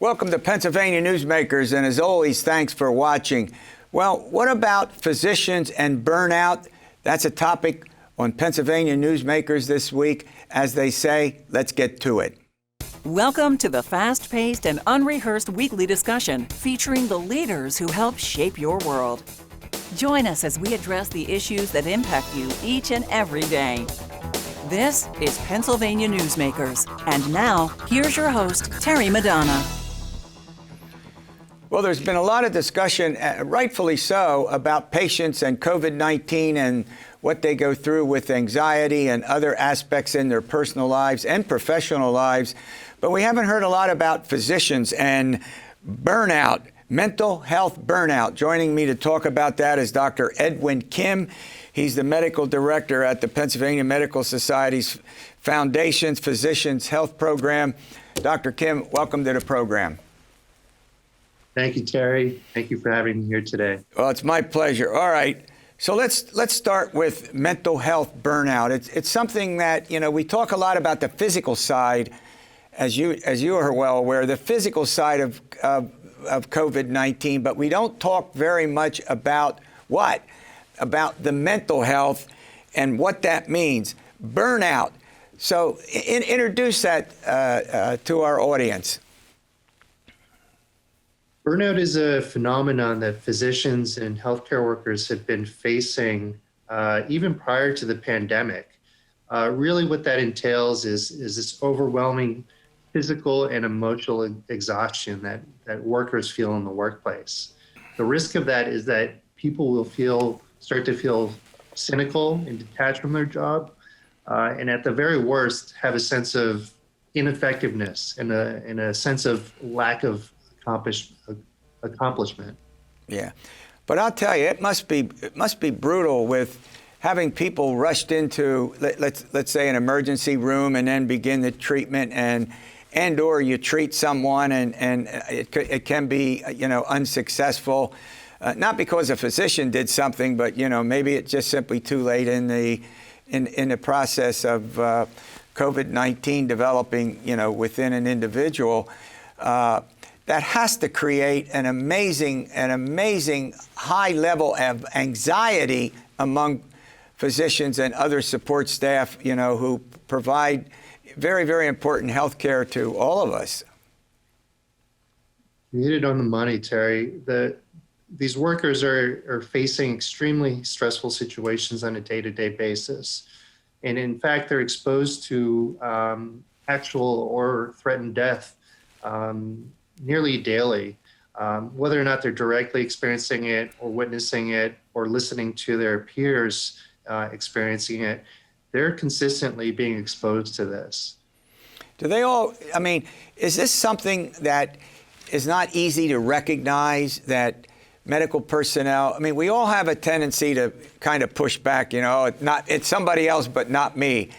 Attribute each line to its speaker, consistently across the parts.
Speaker 1: Welcome to Pennsylvania Newsmakers, and as always, thanks for watching. Well, what about physicians and burnout? That's a topic on Pennsylvania Newsmakers this week. As they say, let's get to it.
Speaker 2: Welcome to the fast-paced and unrehearsed weekly discussion featuring the leaders who help shape your world. Join us as we address the issues that impact you each and every day. This is Pennsylvania Newsmakers. And now, here's your host, Terry Madonna.
Speaker 1: Well, there's been a lot of discussion, rightfully so, about patients and COVID-19 and what they go through with anxiety and other aspects in their personal lives and professional lives. But we haven't heard a lot about physicians and burnout, mental health burnout. Joining me to talk about that is Dr. Edwin Kim. He's the medical director at the Pennsylvania Medical Society's Foundation's Physicians Health Program. Dr. Kim, welcome to the program.
Speaker 3: Thank you, Terry. Thank you for having me here today.
Speaker 1: Well, it's my pleasure. All right. So let's start with mental health burnout. It's something that, we talk a lot about the physical side, as you are well aware, the physical side of COVID-19, but we don't talk very much about about the mental health and what that means. Burnout. So introduce that to our audience.
Speaker 3: Burnout is a phenomenon that physicians and healthcare workers have been facing even prior to the pandemic. Really what that entails is this overwhelming physical and emotional exhaustion that workers feel in the workplace. The risk of that is that people will start to feel cynical and detached from their job, and at the very worst, have a sense of ineffectiveness and a sense of lack of accomplishment.
Speaker 1: Yeah, but I'll tell you, it must be brutal with having people rushed into let's say an emergency room and then begin the treatment and or you treat someone and it can be unsuccessful, not because a physician did something, but maybe it's just simply too late in the process of COVID-19 developing within an individual. That has to create an amazing high level of anxiety among physicians and other support staff, who provide very, very important health care to all of us.
Speaker 3: You hit it on the money, Terry. These workers are facing extremely stressful situations on a day-to-day basis. And in fact, they're exposed to actual or threatened death nearly daily, whether or not they're directly experiencing it or witnessing it or listening to their peers experiencing it, they're consistently being exposed to this.
Speaker 1: Do they all, is this something that is not easy to recognize, that medical personnel, we all have a tendency to kind of push back, it's somebody else, but not me.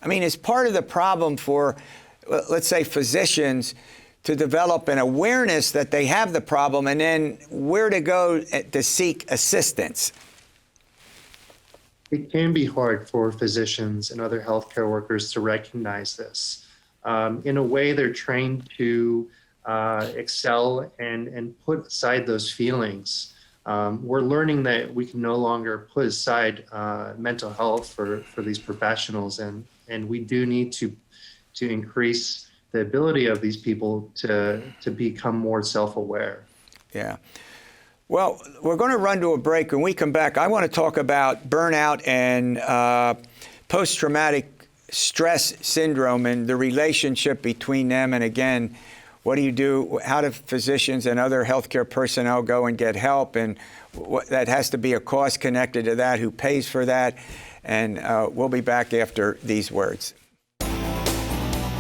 Speaker 1: Is part of the problem for, let's say, physicians to develop an awareness that they have the problem and then where to go to seek assistance?
Speaker 3: It can be hard for physicians and other healthcare workers to recognize this. In a way, they're trained to excel and put aside those feelings. We're learning that we can no longer put aside mental health for these professionals, and we do need to increase the ability of these people to become more self-aware. Yeah.
Speaker 1: Well, we're going to run to a break. When we come back, I want to talk about burnout and post-traumatic stress syndrome and the relationship between them. And again, what do you do? How do physicians and other healthcare personnel go and get help? And that has to be a cost connected to that. Who pays for that? And we'll be back after these words.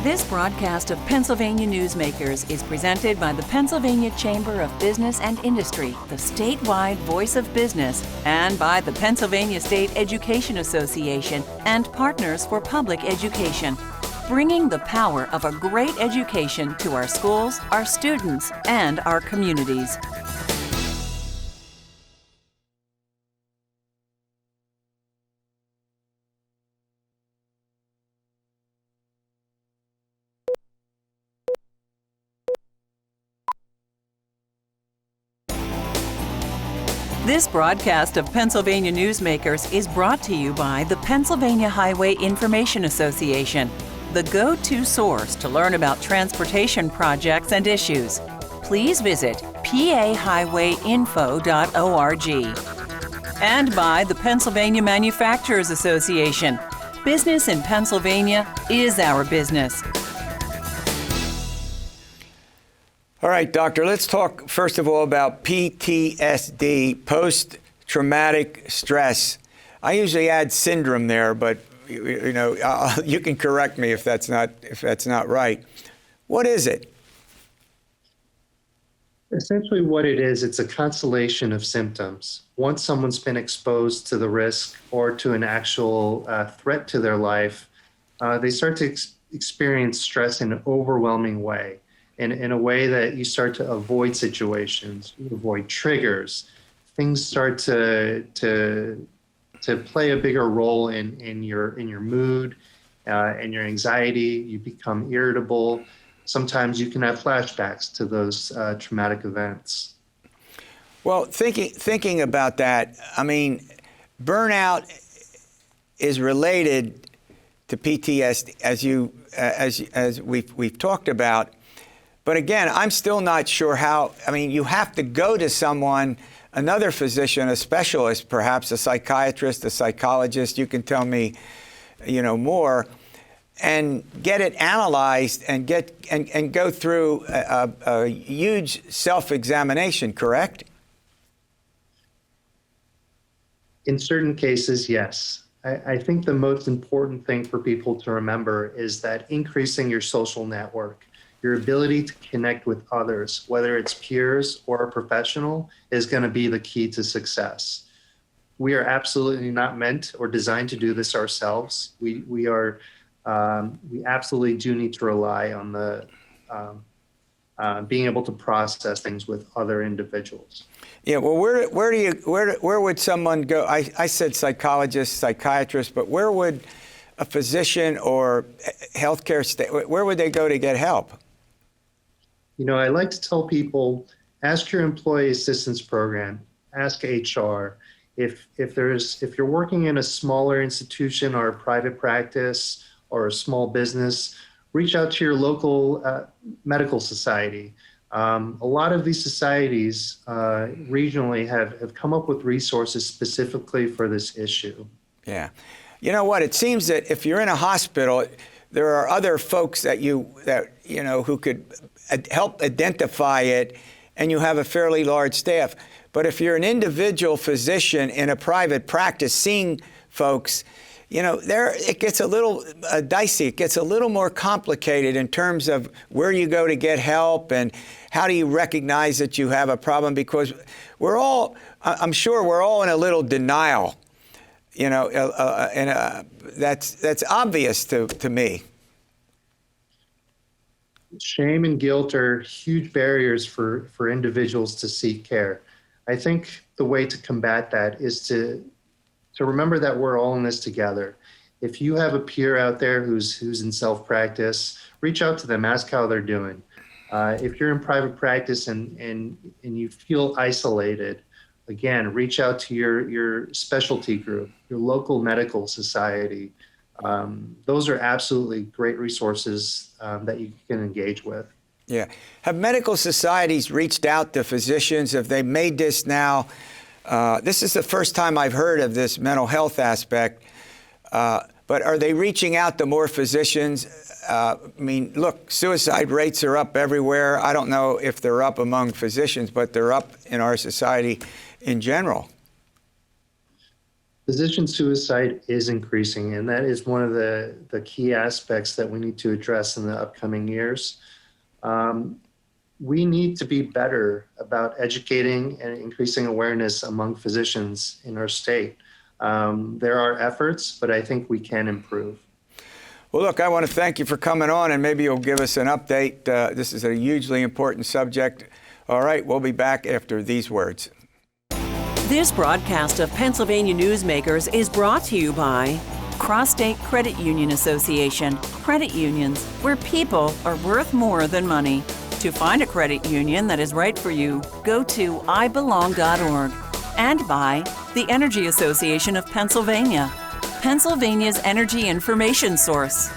Speaker 2: This broadcast of Pennsylvania Newsmakers is presented by the Pennsylvania Chamber of Business and Industry, the statewide voice of business, and by the Pennsylvania State Education Association and Partners for Public Education, bringing the power of a great education to our schools, our students, and our communities. This broadcast of Pennsylvania Newsmakers is brought to you by the Pennsylvania Highway Information Association, the go-to source to learn about transportation projects and issues. Please visit pahighwayinfo.org. And by the Pennsylvania Manufacturers Association. Business in Pennsylvania is our business.
Speaker 1: All right, doctor, let's talk first of all about PTSD, post-traumatic stress. I usually add syndrome there, but you can correct me if that's not right. What is it?
Speaker 3: Essentially what it is, it's a constellation of symptoms. Once someone's been exposed to the risk or to an actual threat to their life, they start to experience stress in an overwhelming way, in a way that you start to avoid situations, you avoid triggers. Things start to play a bigger role in your mood and your anxiety. You become irritable. Sometimes you can have flashbacks to those traumatic events.
Speaker 1: Well, thinking about that, I mean, burnout is related to PTSD, as we've talked about. But again, I'm still not sure how. I mean, you have to go to someone, another physician, a specialist, perhaps a psychiatrist, a psychologist. You can tell me, more, and get it analyzed and go through a huge self-examination. Correct?
Speaker 3: In certain cases, yes. I think the most important thing for people to remember is that increasing your social network, your ability to connect with others, whether it's peers or a professional, is going to be the key to success. We are absolutely not meant or designed to do this ourselves. We absolutely do need to rely on the being able to process things with other individuals.
Speaker 1: Yeah, well, where would someone go? I said psychologist, psychiatrist, but where would a physician or healthcare where would they go to get help?
Speaker 3: I like to tell people, ask your employee assistance program, ask HR. If you're working in a smaller institution or a private practice or a small business, reach out to your local medical society. A lot of these societies regionally have come up with resources specifically for this issue.
Speaker 1: Yeah. You know what? It seems that if you're in a hospital, there are other folks who could help identify it, and you have a fairly large staff. But if you're an individual physician in a private practice seeing folks, it gets a little dicey. It gets a little more complicated in terms of where you go to get help and how do you recognize that you have a problem, because I'm sure we're all in a little denial, and that's obvious to me.
Speaker 3: Shame and guilt are huge barriers for individuals to seek care. I think the way to combat that is to remember that we're all in this together. If you have a peer out there who's in self-practice, reach out to them, ask how they're doing. If you're in private practice and you feel isolated, again, reach out to your specialty group, your local medical society. Those are absolutely great resources that you can engage with.
Speaker 1: Yeah. Have medical societies reached out to physicians? Have they made this now? This is the first time I've heard of this mental health aspect, but are they reaching out to more physicians? I mean, look, suicide rates are up everywhere. I don't know if they're up among physicians, but they're up in our society in general.
Speaker 3: Physician suicide is increasing, and that is one of the key aspects that we need to address in the upcoming years. We need to be better about educating and increasing awareness among physicians in our state. There are efforts, but I think we can improve.
Speaker 1: Well, look, I want to thank you for coming on, and maybe you'll give us an update. This is a hugely important subject. All right, we'll be back after these words.
Speaker 2: This broadcast of Pennsylvania Newsmakers is brought to you by Cross-State Credit Union Association. Credit unions, where people are worth more than money. To find a credit union that is right for you, go to ibelong.org. and by the Energy Association of Pennsylvania, Pennsylvania's energy information source.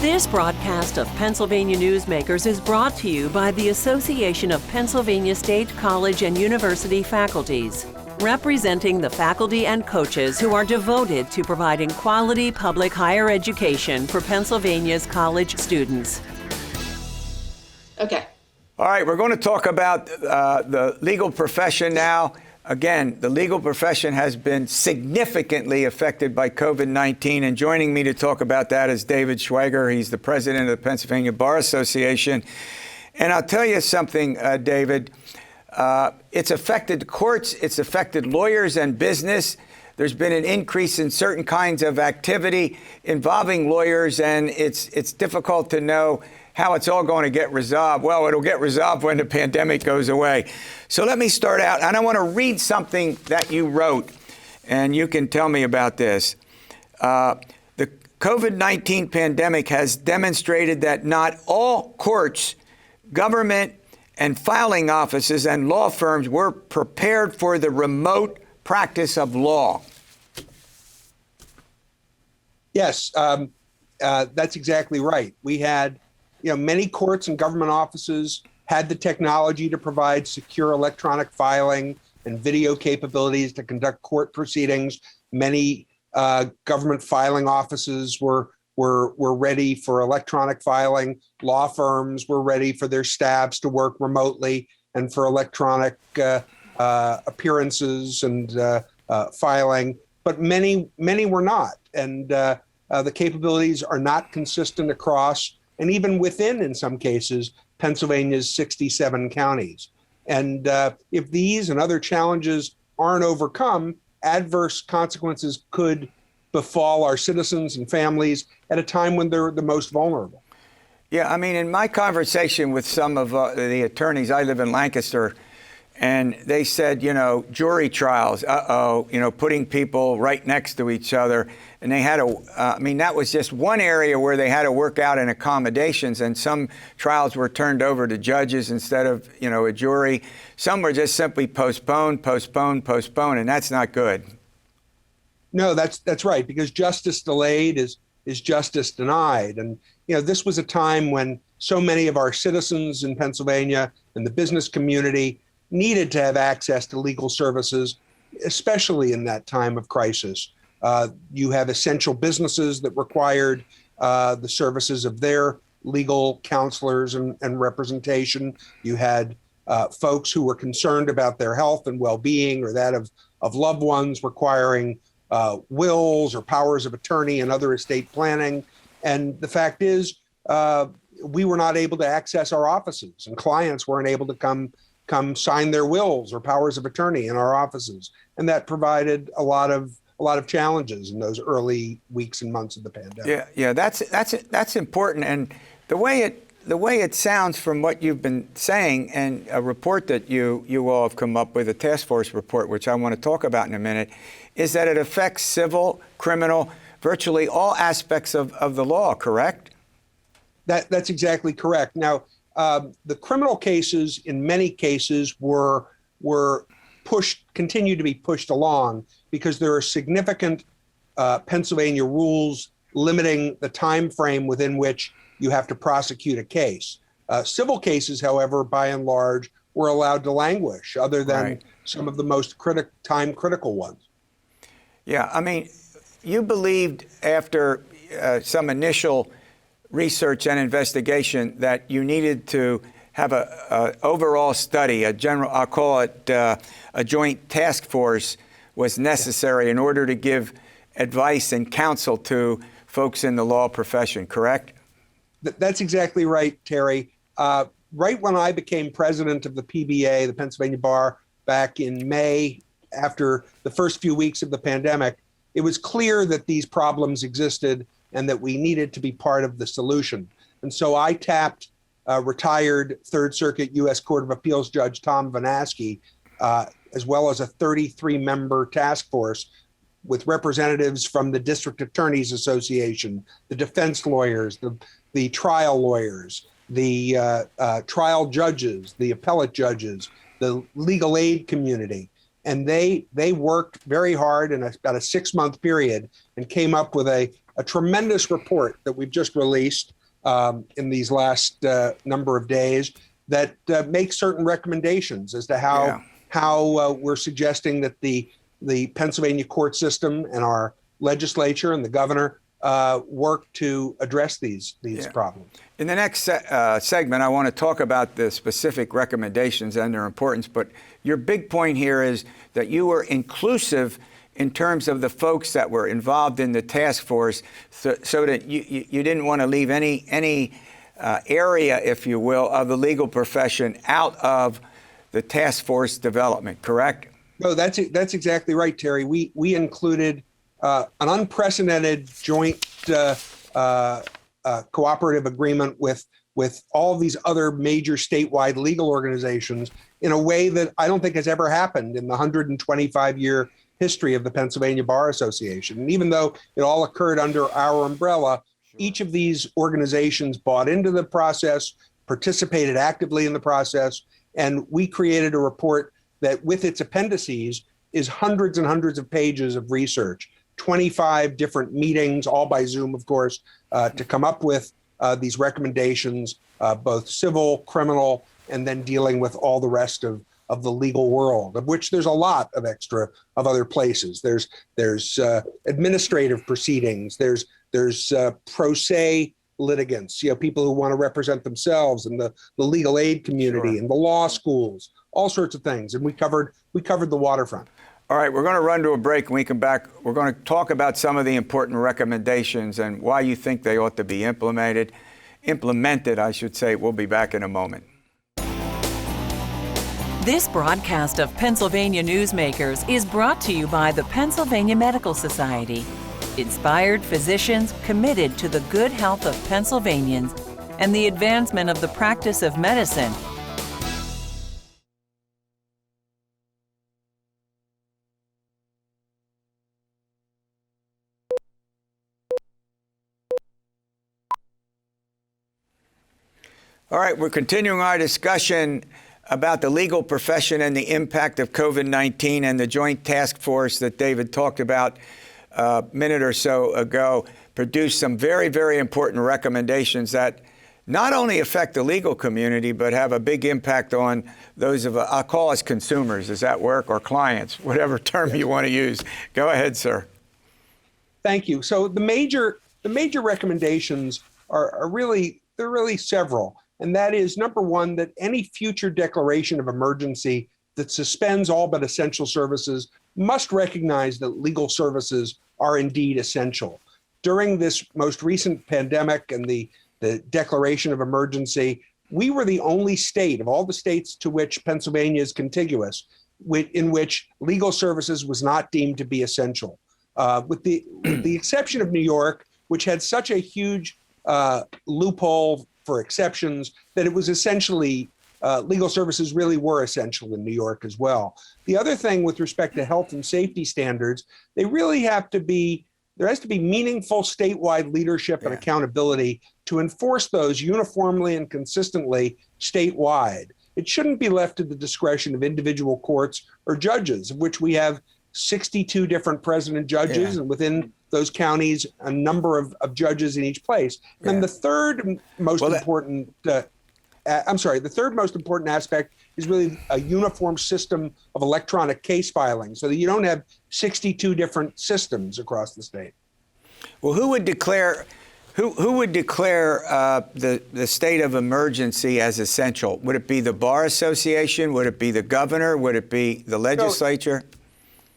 Speaker 2: This broadcast of Pennsylvania Newsmakers is brought to you by the Association of Pennsylvania State College and University Faculties, representing the faculty and coaches who are devoted to providing quality public higher education for Pennsylvania's college students.
Speaker 4: Okay.
Speaker 1: All right, we're going to talk about the legal profession now. Again, the legal profession has been significantly affected by COVID-19, and joining me to talk about that is David Schwager. He's the president of the Pennsylvania Bar Association. And I'll tell you something, David, it's affected courts, it's affected lawyers and business. There's been an increase in certain kinds of activity involving lawyers, and it's difficult to know how it's all going to get resolved. Well, it'll get resolved when the pandemic goes away. So let me start out, and I want to read something that you wrote, and you can tell me about this. The COVID-19 pandemic has demonstrated that not all courts, government, and filing offices and law firms were prepared for the remote practice of law.
Speaker 5: Yes, that's exactly right. We had many courts and government offices had the technology to provide secure electronic filing and video capabilities to conduct court proceedings. Many government filing offices were ready for electronic filing. Law firms were ready for their staffs to work remotely and for electronic appearances and filing. But many were not, and the capabilities are not consistent across, and even within, in some cases, Pennsylvania's 67 counties. And if these and other challenges aren't overcome, adverse consequences could befall our citizens and families at a time when they're the most vulnerable.
Speaker 1: Yeah, I mean, in my conversation with some of the attorneys, I live in Lancaster, and they said, jury trials, putting people right next to each other. And they had that was just one area where they had to work out in accommodations, and some trials were turned over to judges instead of, a jury. Some were just simply postponed, and that's not good.
Speaker 5: No, that's right, because justice delayed is justice denied. And, this was a time when so many of our citizens in Pennsylvania and the business community needed to have access to legal services, especially in that time of crisis. You have essential businesses that required the services of their legal counselors and representation. You had folks who were concerned about their health and well-being or that of loved ones requiring wills or powers of attorney and other estate planning. And the fact is, we were not able to access our offices, and clients weren't able to come sign their wills or powers of attorney in our offices. And that provided a lot of challenges in those early weeks and months of the pandemic.
Speaker 1: Yeah, that's important. And the way it sounds from what you've been saying, and a report that you all have come up with, a task force report, which I want to talk about in a minute, is that it affects civil, criminal, virtually all aspects of the law, correct?
Speaker 5: That's exactly correct. Now, the criminal cases, in many cases, were continue to be pushed along because there are significant Pennsylvania rules limiting the time frame within which you have to prosecute a case. Civil cases, however, by and large, were allowed to languish, other than some of the most time-critical ones.
Speaker 1: Yeah, I mean, you believed after some initial research and investigation that you needed to have a overall study, I'll call it a joint task force was necessary in order to give advice and counsel to folks in the law profession, correct?
Speaker 5: That's exactly right, Terry. Right when I became president of the PBA, the Pennsylvania Bar, back in May, after the first few weeks of the pandemic, it was clear that these problems existed and that we needed to be part of the solution. And so I tapped retired Third Circuit U.S. Court of Appeals Judge Tom Vanaski as well as a 33-member task force with representatives from the District Attorneys Association, the defense lawyers, the trial lawyers, the trial judges, the appellate judges, the legal aid community. And they worked very hard in about a 6-month period and came up with a tremendous report that we've just released in these last number of days that makes certain recommendations as to how we're suggesting that the Pennsylvania court system and our legislature and the governor work to address these problems.
Speaker 1: In the next segment, I want to talk about the specific recommendations and their importance, but your big point here is that you were inclusive in terms of the folks that were involved in the task force, so that you didn't want to leave any area, if you will, of the legal profession out of the task force development, correct?
Speaker 5: No, that's exactly right, Terry. We included an unprecedented joint cooperative agreement with all these other major statewide legal organizations in a way that I don't think has ever happened in the 125-year history of the Pennsylvania Bar Association. And even though it all occurred under our umbrella, each of these organizations bought into the process, participated actively in the process, and we created a report that, with its appendices, is hundreds and hundreds of pages of research, 25 different meetings, all by Zoom, of course, to come up with these recommendations, both civil, criminal, and then dealing with all the rest of the legal world, of which there's a lot of other places. There's administrative proceedings. There's pro se litigants, people who want to represent themselves, and the legal aid community, and the law schools, all sorts of things. And we covered the waterfront.
Speaker 1: All right, we're going to run to a break. When we come back, we're going to talk about some of the important recommendations and why you think they ought to be implemented, I should say. We'll be back in a moment.
Speaker 2: This broadcast of Pennsylvania Newsmakers is brought to you by the Pennsylvania Medical Society. Inspired physicians committed to the good health of Pennsylvanians and the advancement of the practice of medicine.
Speaker 1: All right, we're continuing our discussion about the legal profession and the impact of COVID-19, and the joint task force that David talked about a minute or so ago produced some very, very important recommendations that not only affect the legal community, but have a big impact on those of, I'll call us consumers. Does that work? Or clients, whatever term you want to use. Go ahead, sir.
Speaker 5: Thank you. So the major recommendations are really several. And that is, number one, that any future declaration of emergency that suspends all but essential services must recognize that legal services are indeed essential. During this most recent pandemic and the declaration of emergency, we were the only state of all the states to which Pennsylvania is contiguous in which legal services was not deemed to be essential. With the exception of New York, which had such a huge loophole for exceptions that it was essentially legal services really were essential in New York as well. The other thing with respect to health and safety standards, they really have to be, there has to be meaningful statewide leadership and accountability to enforce those uniformly and consistently statewide. It shouldn't be left to the discretion of individual courts or judges, of which we have 62 different president judges, and within those counties, a number of judges in each place. And the third most important, the third most important aspect is really a uniform system of electronic case filing, so that you don't have 62 different systems across the state.
Speaker 1: Well, who would declare the state of emergency as essential? Would it be the Bar Association? Would it be the governor? Would it be the legislature?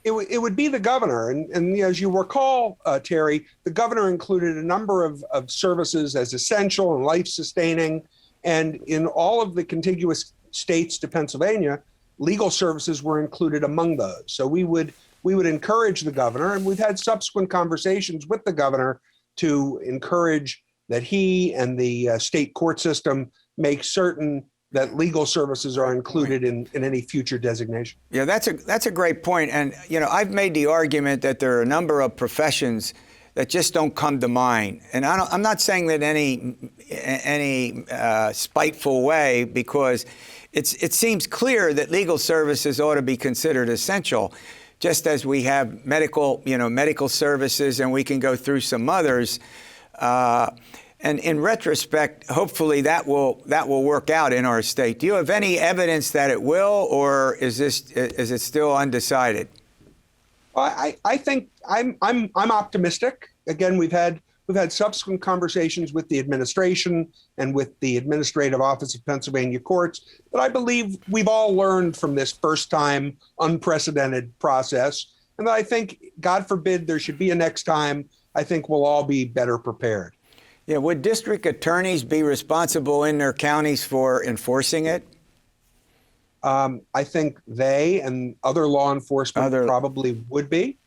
Speaker 5: It would be the governor. And as you recall, Terry, the governor included a number of services as essential and life-sustaining. And in all of the contiguous states to Pennsylvania, legal services were included among those. So we would encourage the governor, and we've had subsequent conversations with the governor to encourage that he and the state court system make certain that legal services are included in any future designation.
Speaker 1: Yeah, that's a great point. And, I've made the argument that there are a number of professions that just don't come to mind. And I'm not saying that any spiteful way, because it seems clear that legal services ought to be considered essential, just as we have medical services, and we can go through some others. And in retrospect, hopefully that will work out in our state. Do you have any evidence that it will, or is it still undecided?
Speaker 5: I think I'm optimistic. Again, we've had subsequent conversations with the administration and with the Administrative Office of Pennsylvania Courts, but I believe we've all learned from this first time unprecedented process, and that I think, God forbid, there should be a next time. I think we'll all be better prepared.
Speaker 1: Yeah, would district attorneys be responsible in their counties for enforcing it?
Speaker 5: I think they and other law enforcement probably would be.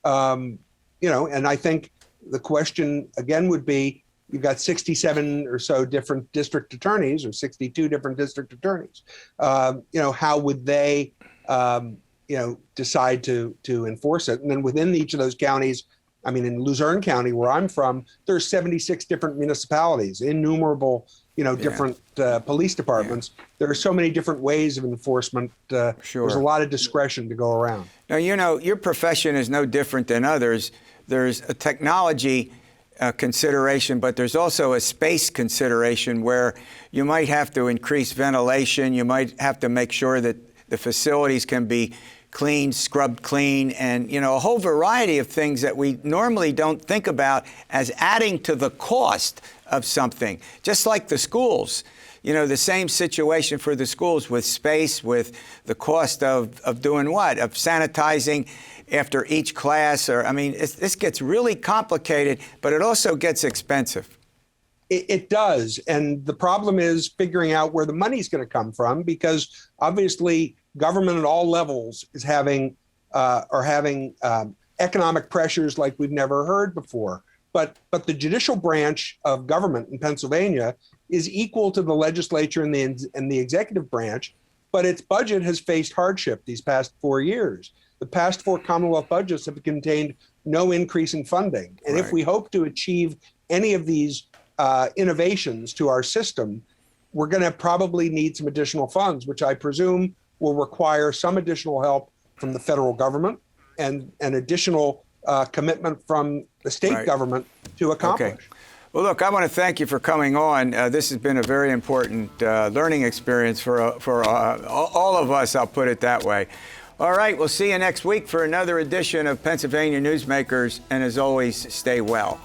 Speaker 5: And I think the question again would be, you've got 67 or so different district attorneys, or 62 different district attorneys. How would they, decide to enforce it? And then within each of those counties, I mean, in Luzerne County, where I'm from, there's 76 different municipalities, innumerable, different police departments. Yeah. There are so many different ways of enforcement.
Speaker 1: Sure.
Speaker 5: There's a lot of discretion to go around.
Speaker 1: Now, your profession is no different than others. There's a technology consideration, but there's also a space consideration where you might have to increase ventilation. You might have to make sure that the facilities can be clean, scrubbed clean, and a whole variety of things that we normally don't think about as adding to the cost of something. Just like the schools, the same situation for the schools with space, with the cost of doing what? Of sanitizing after each class. This gets really complicated, but it also gets expensive.
Speaker 5: It does. And the problem is figuring out where the money's going to come from, because obviously government at all levels is having economic pressures like we've never heard before. But the judicial branch of government in Pennsylvania is equal to the legislature and the executive branch, but its budget has faced hardship these past 4 years. The past 4 Commonwealth budgets have contained no increase in funding. And
Speaker 1: Right.
Speaker 5: If we hope to achieve any of these innovations to our system, we're going to probably need some additional funds, which I presume will require some additional help from the federal government and an additional commitment from the state
Speaker 1: Right.
Speaker 5: government to accomplish.
Speaker 1: Okay. Well, look, I want to thank you for coming on. This has been a very important learning experience for all of us, I'll put it that way. All right, we'll see you next week for another edition of Pennsylvania Newsmakers, and as always, stay well.